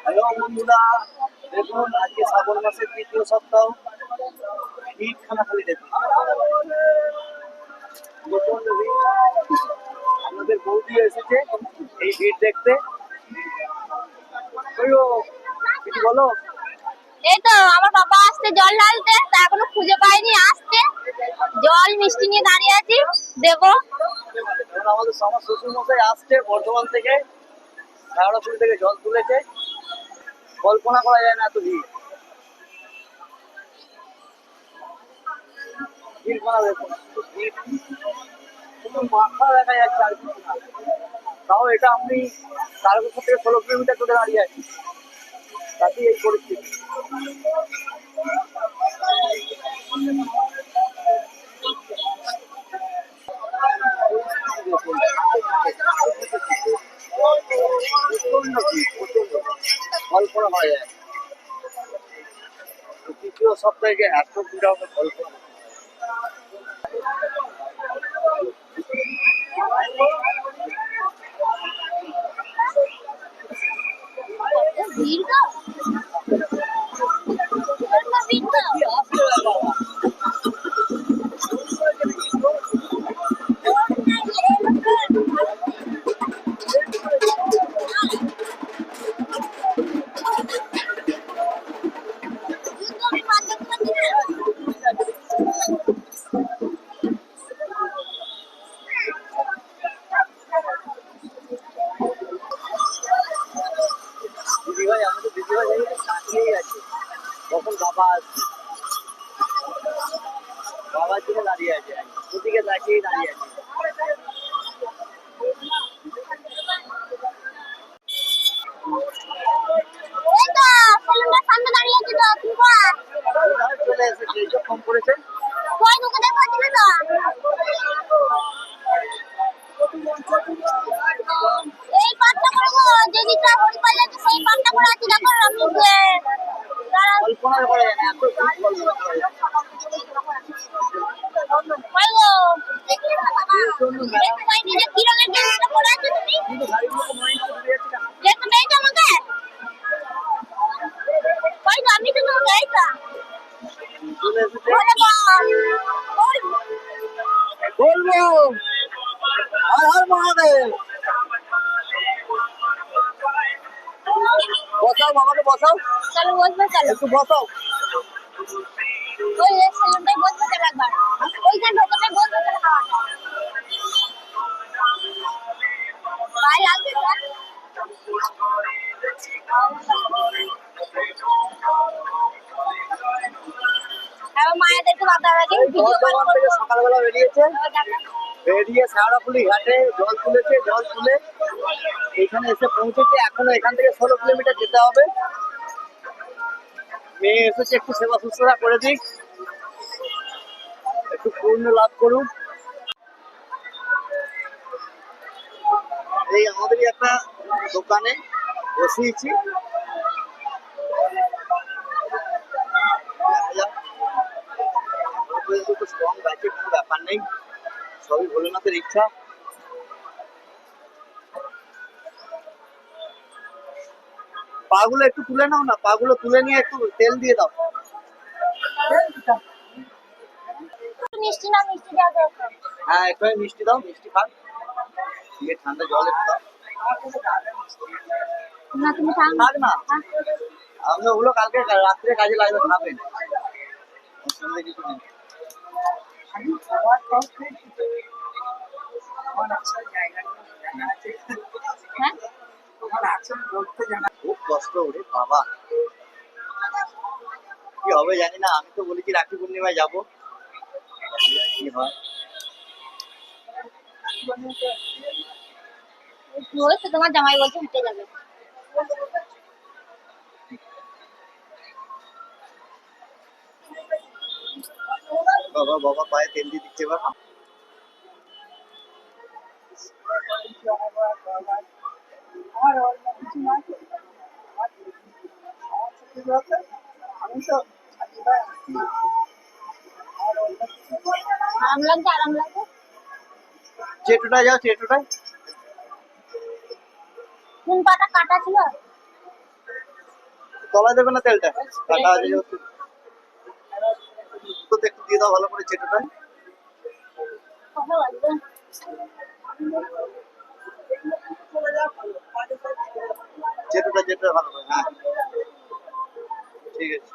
Hello বন্ধুরা, দেখুন আজকে শ্রাবণ মাসের তৃতীয় সপ্তাহ। ঈদ খানাখালি দেখুন, প্রচন্ড ভিড়। আমাদের বৌদিও এসেছে এই ভিড় দেখতে। কিছু বলো। এই তো আমার বাবা আসছে জল ঢালতে, তা এখনো খুঁজে পাইনি। আসছে জল মিষ্টি নিয়ে দাঁড়িয়ে আছি, দেবো। আমাদের আমার শ্বশুর মশাই আসছে বর্ধমান থেকে, শেওড়াফুলি থেকে জল তুলেছে। কল্পনা করা যায় না এত ভিড়। ভিড় করা দেখুন, ভিড় শুধু মাথা দেখা যাচ্ছে আর কিছু না। তাও এটা আমি 4 থেকে 16 কিলোমিটার করে দাঁড়িয়ে আছি, তাতেই এই পরিস্থিতি। কল্পনা করা যায় তৃতীয় সপ্তাহে এত ভিড় হবে কল্পনা। ভিড় তো দিদিভাই, আমাদের দিদিভাই তাকিয়েই আছে কখন বাবা আসবে। বাবার দিকে দাঁড়িয়ে আছে, দুদিকে তাকিয়েই দাঁড়িয়ে আছে। সামনে দাঁড়িয়ে আছি তো, কি কর? চলে এসেছে, এই ফোন করেছে। কই ঢুকে দেখো না তো। এই পাটটা করবো, যেদিকটা হরি পাইলে সেই পাটটা করে আছি। দেখো আমি কল্পনা করে না এত কই গো দেখতে পাইনি যে কি রঙের ড্রেসটা পরে আছো তুমি। কিন্তু গাড়িগুলো মাইন্ড করে দিয়েছি না। দেখতে পেয়েছো আমাকে? কই গো আমি তো তোমাকে এইটা চলে এসেছে। বলবো আর হর মহাদেব। বসাও, বাবাকে বসাও। চলো বসবে, চলো একটু বসাও। ওই সেলুনটাই বসবে চলো একবার। ওইখানে ঢোকাতে বসবে চলো খাওয়াটা। ভাই লাগছে তো? এবার মায়েদেরকে বাধা রাখি ভিডিও কল করবো। সকালবেলা বেরিয়েছে, বেরিয়ে শেওড়াফুলি ঘাটে জল তুলেছে। জল তুলে এখানে এসে পৌঁছেছে। এখনো এখান থেকে 16 কিলোমিটার যেতে হবে। মেয়ে এসেছে একটু সেবা শুশ্রূষা করে দিক, একটু পূর্ণ লাভ করুক। এই আমাদেরই একটা দোকানে বসিয়েছি। স্ট্রং গাছে কোনো ব্যাপার নেই, সবই ভোলেনাথের ইচ্ছা। পাগুলো একটু তুলে নাও না, পাগুলো তুলে নিয়ে একটু তেল দিয়ে দাও। মিষ্টি না মিষ্টি দেওয়া দরকার। হ্যাঁ, একটু মিষ্টি দাও, মিষ্টি খান। দিয়ে ঠান্ডা জল একটু দাও। না তুমি খাও থাক না, আমি ওগুলো কালকে রাত্রে কাজে লাগবে, খাবেন, অসুবিধা কিছু নেই। হ্যাঁ খুব কষ্ট ওরে বাবা, কি হবে জানি না। আমি তো বলেছি রাখি পূর্ণিমায় যাবো, কি হয়। ওই তো তোমার জামাই বলছে হেঁটে যাবে। বাবা বাবা পায়ে তেল দিয়ে দিচ্ছে এবার। আরাম লাগছে, আরাম লাগছে। চেটুটায় যাও, চেটুটায়। কোন পাটা কাটা ছিল? তলায় দেবে না তেলটা কাটা আছে যেহেতু তো একটু দিয়ে দাও ভালো করে চেটোটা চেটোটা ভালো করে হ্যাঁ ঠিক আছে